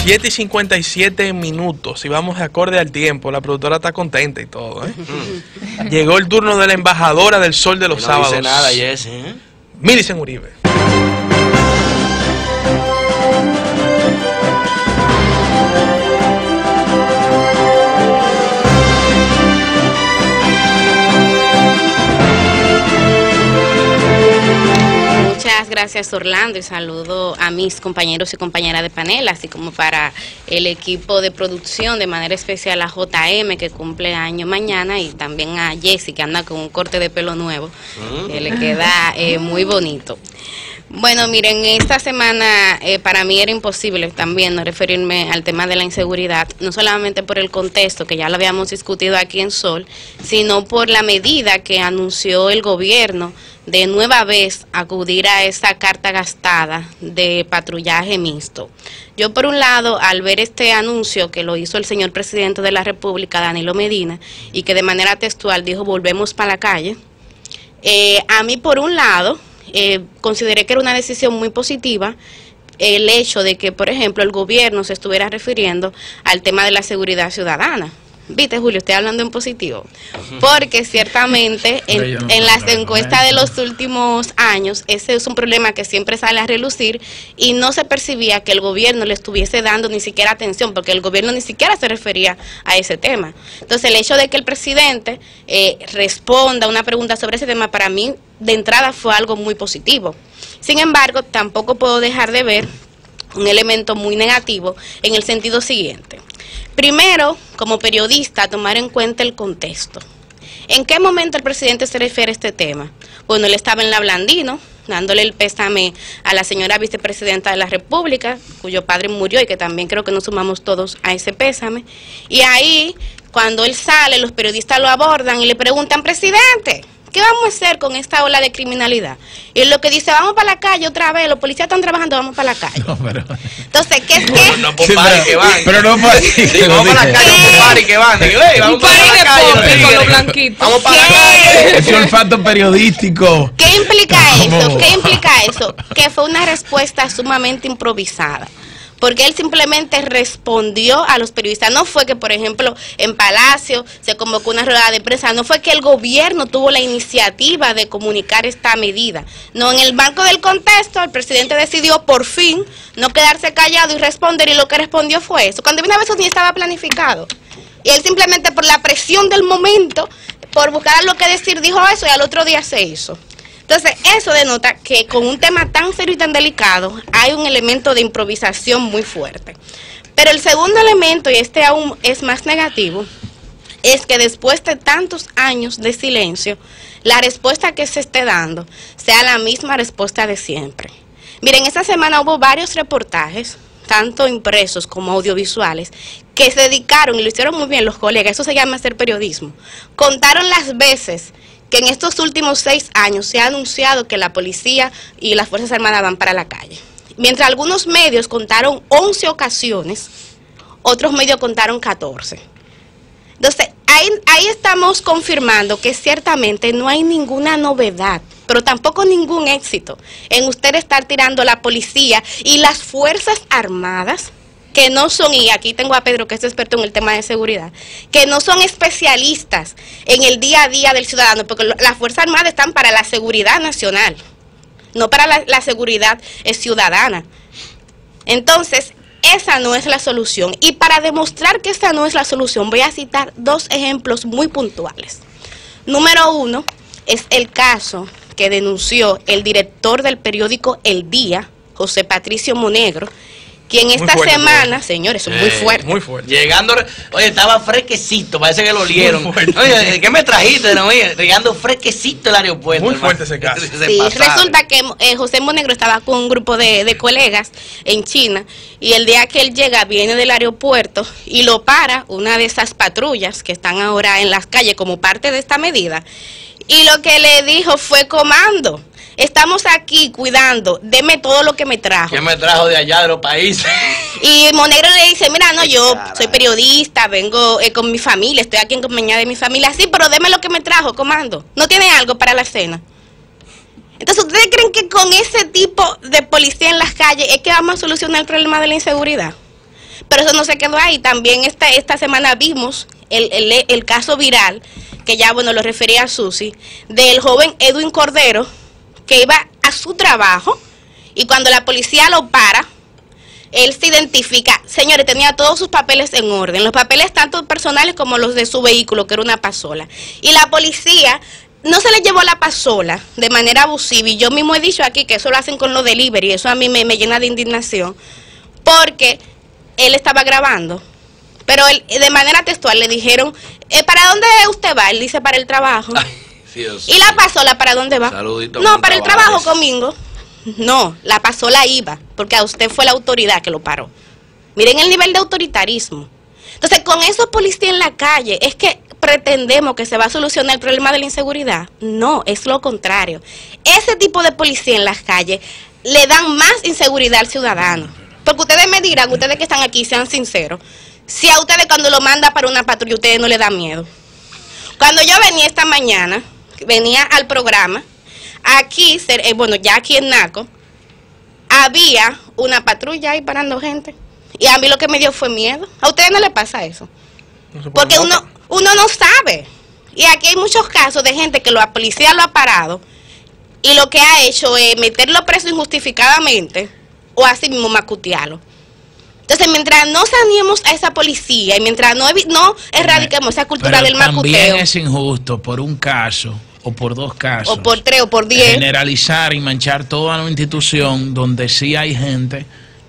7:57 y vamos de acorde al tiempo. La productora está contenta y todo, ¿eh? Llegó el turno de la embajadora del Sol de los Sábados. No dice nada, Jessy, ¿eh? Milicen Uribe. Muchas gracias, Orlando, y saludo a mis compañeros y compañeras de panel, así como para el equipo de producción, de manera especial a JM, que cumple año mañana, y también a Jessy, que anda con un corte de pelo nuevo, que le queda muy bonito. Bueno, miren, esta semana para mí era imposible también no referirme al tema de la inseguridad, no solamente por el contexto, que ya lo habíamos discutido aquí en Sol, sino por la medida que anunció el gobierno de nueva vez acudir a esa carta gastada de patrullaje mixto. Yo, por un lado, al ver este anuncio que lo hizo el señor presidente de la República, Danilo Medina, y que de manera textual dijo, volvemos para la calle, a mí, por un lado, consideré que era una decisión muy positiva el hecho de que, por ejemplo, el gobierno se estuviera refiriendo al tema de la seguridad ciudadana. Viste, Julio, estoy hablando en positivo, porque ciertamente en las encuestas de los últimos años ese es un problema que siempre sale a relucir y no se percibía que el gobierno le estuviese dando ni siquiera atención, porque el gobierno ni siquiera se refería a ese tema. Entonces, el hecho de que el presidente responda a una pregunta sobre ese tema, para mí de entrada fue algo muy positivo. Sin embargo, tampoco puedo dejar de ver un elemento muy negativo en el sentido siguiente. Primero, como periodista, tomar en cuenta el contexto. ¿En qué momento el presidente se refiere a este tema? Bueno, él estaba en La Blandino, dándole el pésame a la señora vicepresidenta de la República, cuyo padre murió y que también creo que nos sumamos todos a ese pésame. Y ahí, cuando él sale, los periodistas lo abordan y le preguntan, presidente, ¿qué vamos a hacer con esta ola de criminalidad? Y él lo que dice, vamos para la calle otra vez, los policías están trabajando, vamos para la calle. No, pero... Entonces, ¿qué es que? No, por pari que van. Pero no para vamos para la calle, por pari que van. Vamos para la calle, con los blanquitos. Vamos para la calle. Ese olfato periodístico. ¿Qué implica eso? ¿Qué implica eso? Que fue una respuesta sumamente improvisada. Porque él simplemente respondió a los periodistas. No fue que, por ejemplo, en Palacio se convocó una rueda de prensa, no fue que el gobierno tuvo la iniciativa de comunicar esta medida. No, en el marco del contexto, el presidente decidió por fin no quedarse callado y responder, y lo que respondió fue eso. Cuando vino a ver, eso ni estaba planificado. Y él simplemente por la presión del momento, por buscar algo que decir, dijo eso y al otro día se hizo. Entonces, eso denota que con un tema tan serio y tan delicado hay un elemento de improvisación muy fuerte. Pero el segundo elemento, y este aún es más negativo, es que después de tantos años de silencio, la respuesta que se esté dando sea la misma respuesta de siempre. Miren, esta semana hubo varios reportajes, tanto impresos como audiovisuales, que se dedicaron, y lo hicieron muy bien los colegas, eso se llama hacer periodismo, contaron las veces que en estos últimos 6 años se ha anunciado que la policía y las Fuerzas Armadas van para la calle. Mientras algunos medios contaron 11 ocasiones, otros medios contaron 14. Entonces, ahí estamos confirmando que ciertamente no hay ninguna novedad, pero tampoco ningún éxito en usted estar tirando a la policía y las Fuerzas Armadas, que no son, y aquí tengo a Pedro que es experto en el tema de seguridad, que no son especialistas en el día a día del ciudadano, porque las Fuerzas Armadas están para la seguridad nacional, no para la seguridad ciudadana. Entonces, esa no es la solución. Y para demostrar que esta no es la solución, voy a citar 2 ejemplos muy puntuales. Número 1 es el caso que denunció el director del periódico El Día, José Patricio Monegro, quien esta semana, señores, es muy fuerte. Muy fuerte. Llegando, oye, estaba fresquecito, parece que lo olieron. Oye, ¿qué me trajiste? No, oye, llegando fresquecito el aeropuerto. Muy fuerte ese caso. Sí, resulta que José Monegro estaba con un grupo de colegas en China, y el día que él llega, viene del aeropuerto y lo para una de esas patrullas que están ahora en las calles como parte de esta medida, y lo que le dijo fue: comando, estamos aquí cuidando, deme todo lo que me trajo. ¿Qué me trajo de allá, de los países? Y Monegro le dice: mira, no, yo soy periodista, vengo con mi familia, estoy aquí en compañía de mi familia. Sí, pero deme lo que me trajo, comando. ¿No tiene algo para la cena? Entonces, ¿ustedes creen que con ese tipo de policía en las calles es que vamos a solucionar el problema de la inseguridad? Pero eso no se quedó ahí. También esta semana vimos el caso viral, que ya, bueno, lo refería a Susi, del joven Edwin Cordero, que iba a su trabajo y cuando la policía lo para, él se identifica. Señores, tenía todos sus papeles en orden, los papeles tanto personales como los de su vehículo, que era una pasola. Y la policía no se le llevó la pasola de manera abusiva, y yo mismo he dicho aquí que eso lo hacen con los delivery, eso a mí me llena de indignación, porque él estaba grabando, pero él, de manera textual le dijeron, ¿para dónde usted va? Él dice, para el trabajo. Ay, Dios. ¿Y la pasola para dónde va? Saludito, no, para el trabajo conmigo. No, la pasola iba, porque a usted fue la autoridad que lo paró. Miren el nivel de autoritarismo. Entonces, con esos policías en la calle, es que pretendemos que se va a solucionar el problema de la inseguridad. No, es lo contrario. Ese tipo de policía en las calles le dan más inseguridad al ciudadano. Porque ustedes me dirán, ustedes que están aquí, sean sinceros, si a ustedes cuando lo manda para una patrulla, ustedes no les da miedo. Cuando yo venía esta mañana, venía al programa, aquí, bueno, ya aquí en Naco, había una patrulla ahí parando gente. Y a mí lo que me dio fue miedo. ¿A ustedes no les pasa eso? Porque uno no sabe. Y aquí hay muchos casos de gente que la policía lo ha parado y lo que ha hecho es meterlo preso injustificadamente o así mismo macutearlo. Entonces, mientras no saneemos a esa policía y mientras no erradiquemos esa cultura del macuteo. También es injusto por un caso o por dos casos. O por 3 o por 10. Generalizar y manchar toda una institución donde sí hay gente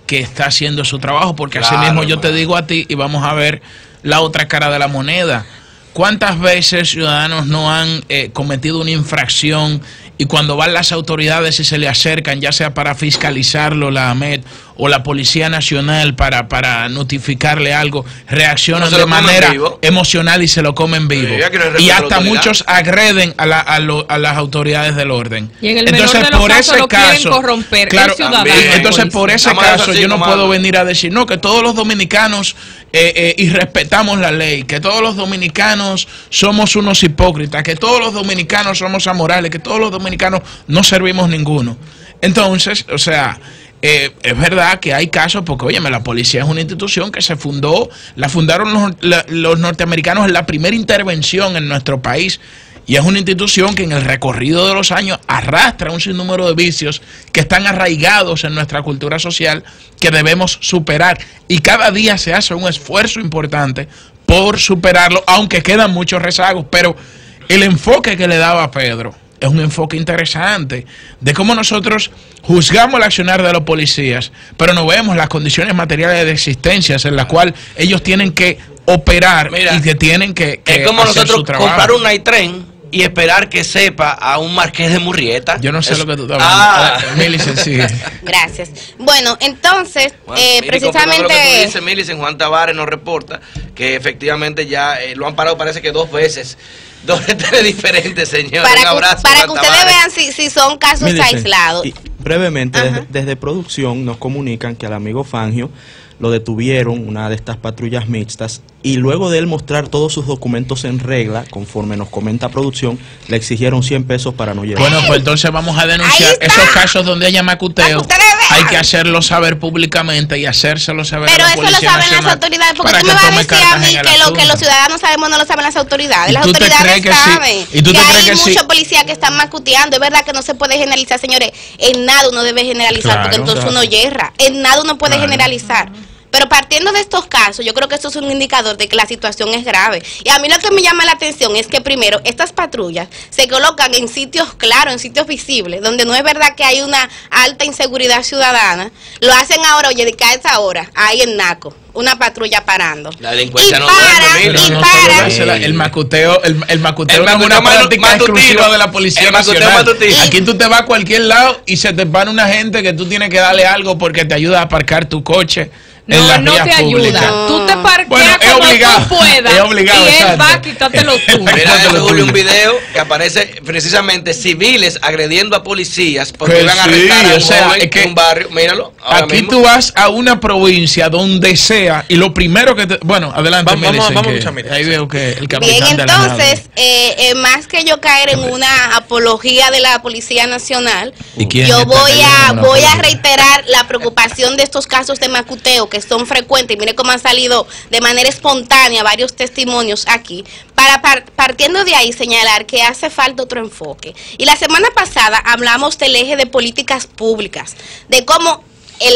que está haciendo su trabajo, porque claro, así mismo yo te digo a ti, y vamos a ver la otra cara de la moneda. ¿Cuántas veces ciudadanos no han cometido una infracción y cuando van las autoridades y se le acercan, ya sea para fiscalizarlo, la AMET o la Policía Nacional para notificarle algo, reaccionan de manera emocional y se lo comen vivo? Sí, y hasta muchos agreden a las autoridades del orden. Y en el entonces, menor de los por casos ese lo caso, quieren corromper, claro, el ciudadano. entonces por ese caso yo no puedo venir a decir, no, que todos los dominicanos y respetamos la ley, que todos los dominicanos somos unos hipócritas, que todos los dominicanos somos amorales, que todos los dominicanos no servimos ninguno. Entonces, o sea, es verdad que hay casos, porque óyeme, la policía es una institución que se fundó, la fundaron los norteamericanos en la primera intervención en nuestro país, y es una institución que en el recorrido de los años arrastra un sinnúmero de vicios que están arraigados en nuestra cultura social, que debemos superar, y cada día se hace un esfuerzo importante por superarlo, aunque quedan muchos rezagos. Pero el enfoque que le daba Pedro es un enfoque interesante de cómo nosotros juzgamos el accionar de los policías, pero no vemos las condiciones materiales de existencia en las cuales ellos tienen que operar. Mira, y que tienen que es como hacer nosotros su trabajo. Comprar un night train y esperar que sepa a un Marqués de Murrieta. Yo no sé lo que tú estás hablando. Millicent, sigue. Gracias. Bueno, entonces, precisamente... Lo que tú dices, Millicent, Juan Tavares nos reporta que efectivamente ya lo han parado, parece que 2 veces. 2 veces diferentes, señor. Para, un abrazo, para que ustedes vean si son casos Millicent, aislados. Y brevemente, desde producción nos comunican que al amigo Fangio lo detuvieron, una de estas patrullas mixtas, y luego de él mostrar todos sus documentos en regla, conforme nos comenta producción, le exigieron 100 pesos para no llevar. Bueno, pues entonces vamos a denunciar esos casos donde haya macuteo. Hay que hacerlo saber públicamente y hacérselo saber pero a la Policía eso lo saben Nacional, las autoridades, porque tú que me vas a tome decir a mí cartas en que el lo que asunto. los ciudadanos sabemos no lo saben las autoridades. Las ¿Y tú te autoridades crees que sí? saben ¿Y tú te que crees hay que sí? muchos policías que están macuteando. Es verdad que no se puede generalizar, señores. En nada uno debe generalizar, Claro, porque entonces claro. uno yerra. En nada uno puede generalizar. Pero partiendo de estos casos, yo creo que esto es un indicador de que la situación es grave. Y a mí lo que me llama la atención es que primero, estas patrullas se colocan en sitios claros, en sitios visibles, donde no es verdad que hay una alta inseguridad ciudadana. Lo hacen ahora, oye, de que a esa hora, ahí en Naco, una patrulla parando. La delincuencia y no para, duerme, y mira. para. El macuteo es una macuteo práctica matutino. exclusiva de la Policía El macuteo Nacional. matutino. Aquí tú te vas a cualquier lado y se te van una gente que tú tienes que darle algo porque te ayuda a aparcar tu coche en las No vías te públicas. ayuda. Tú te parqueas Bueno, es como obligado, tú puedas. es obligado, y él exacto. va a quitártelo tú. Mira, eso, Julio, un video que aparece precisamente civiles agrediendo a policías porque Que iban a sí, arrestar a un o sea, joven es que en un barrio. Míralo. ahora Aquí mismo. tú vas a una provincia donde sea y lo primero que te... Bueno, adelante, Vamos a que escuchar, mira. ahí veo que el capitán Bien, de la entonces, más que yo caer en una apología de la Policía Nacional, ¿Y quién yo está voy cayendo en una a apología? reiterar la preocupación de estos casos de macuteo que que son frecuentes, y mire cómo han salido de manera espontánea varios testimonios aquí, para partiendo de ahí señalar que hace falta otro enfoque. Y la semana pasada hablamos del eje de políticas públicas, de cómo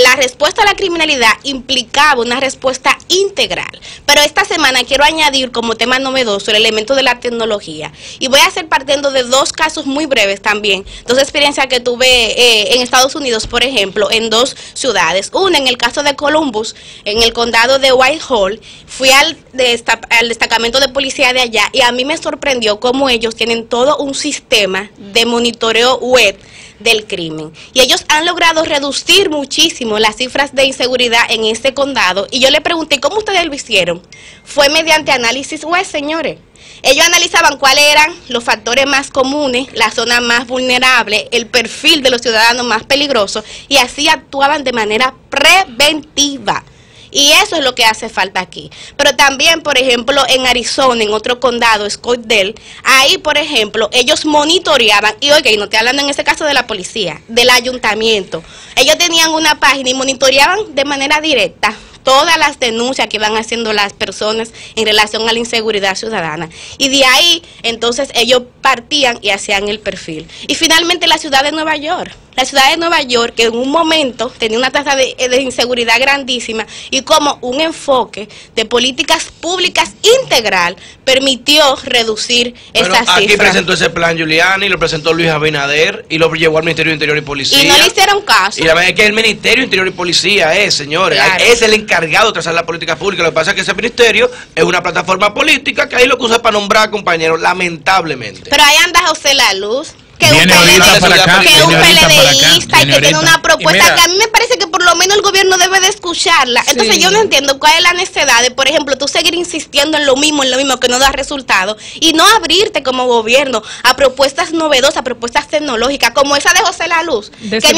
la respuesta a la criminalidad implicaba una respuesta integral. Pero esta semana quiero añadir como tema novedoso el elemento de la tecnología. Y voy a hacer partiendo de dos casos muy breves también, dos experiencias que tuve en Estados Unidos, por ejemplo, en dos ciudades. Una en el caso de Columbus, en el condado de Whitehall. Fui al destacamento de policía de allá y a mí me sorprendió cómo ellos tienen todo un sistema de monitoreo web del crimen. Y ellos han logrado reducir muchísimo las cifras de inseguridad en este condado. Y yo le pregunté, ¿cómo ustedes lo hicieron? Fue mediante análisis web, señores. Ellos analizaban cuáles eran los factores más comunes, la zona más vulnerable, el perfil de los ciudadanos más peligrosos, y así actuaban de manera preventiva. Y eso es lo que hace falta aquí. Pero también, por ejemplo, en Arizona, en otro condado, Scottsdale, ahí, por ejemplo, ellos monitoreaban, y oiga, y no estoy hablando en este caso de la policía, del ayuntamiento. Ellos tenían una página y monitoreaban de manera directa todas las denuncias que van haciendo las personas en relación a la inseguridad ciudadana. Y de ahí, entonces, ellos partían y hacían el perfil. Y finalmente la ciudad de Nueva York. La ciudad de Nueva York, que en un momento tenía una tasa de inseguridad grandísima, y como un enfoque de políticas públicas integral permitió reducir esas cifras. Aquí presentó ese plan Giuliani, lo presentó Luis Abinader y lo llevó al Ministerio de Interior y Policía. Y no le hicieron caso. Y la verdad es que el Ministerio de Interior y Policía señores, claro, es el encargado de trazar la política pública. Lo que pasa es que ese ministerio es una plataforma política que ahí lo que usa para nombrar compañeros, lamentablemente. Pero ahí anda José La Luz, que un PLDista y que tiene una propuesta que a mí me parece que por lo menos el gobierno debe de escucharla. Entonces yo no entiendo cuál es la necesidad de, por ejemplo, tú seguir insistiendo en lo mismo que no da resultado, y no abrirte como gobierno a propuestas novedosas, propuestas tecnológicas, como esa de José La Luz, que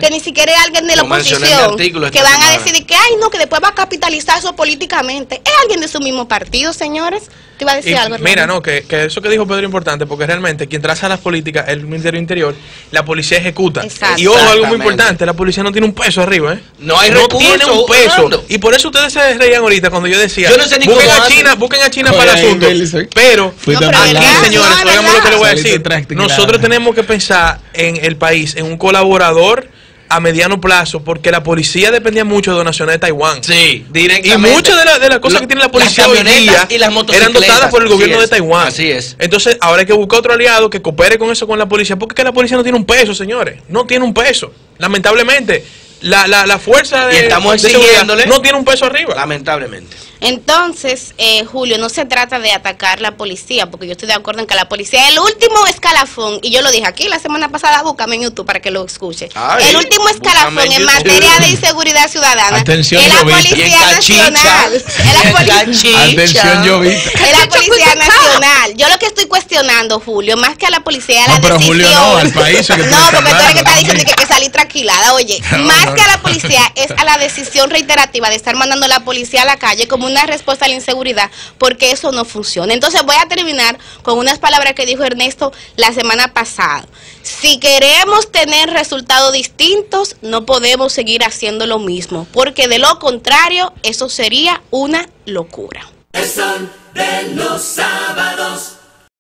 ni siquiera es alguien de la oposición, que van a decidir que, ay no, que después va a capitalizar eso políticamente. Es alguien de su mismo partido, señores. Te iba a decir algo, mira, no, que eso que dijo Pedro es importante, porque realmente quien traza las políticas es el Ministerio del Interior, la policía ejecuta. Exacto. Y ojo, algo muy importante, la policía no tiene un peso arriba, No hay recursos, tiene un peso. Y por eso ustedes se reían ahorita cuando yo decía, yo no sé ni busquen a China para el asunto. Pero aquí, señores, oigamos lo que le voy a decir. Nosotros tenemos que pensar en el país, en un colaborador a mediano plazo, porque la policía dependía mucho de donaciones de Taiwán. Sí, directamente. Y muchas de las cosas que tiene la policía hoy día y las eran dotadas por el gobierno de Taiwán. Así es. Entonces, ahora hay que buscar otro aliado que coopere con eso, con la policía, porque es que la policía no tiene un peso, señores. No tiene un peso. Lamentablemente, la fuerza de exigiéndole no tiene un peso arriba. Lamentablemente. Entonces, Julio, no se trata de atacar la policía, porque yo estoy de acuerdo en que la policía es el último escalafón, y yo lo dije aquí la semana pasada, búscame en YouTube para que lo escuche. El último escalafón en materia de inseguridad ciudadana Atención, es la Policía Nacional. Atención, Jovita. Es la Policía Nacional. Yo lo que estoy cuestionando, Julio, más que a la policía, es la decisión. Julio no, al país. No, porque tú eres que está diciendo que salí tranquilada. Oye, más que a la policía, es a la decisión reiterativa de estar mandando a la policía a la calle como una respuesta a la inseguridad, porque eso no funciona. Entonces voy a terminar con unas palabras que dijo Ernesto la semana pasada. Si queremos tener resultados distintos, no podemos seguir haciendo lo mismo, porque de lo contrario, eso sería una locura. El sol de los sábados.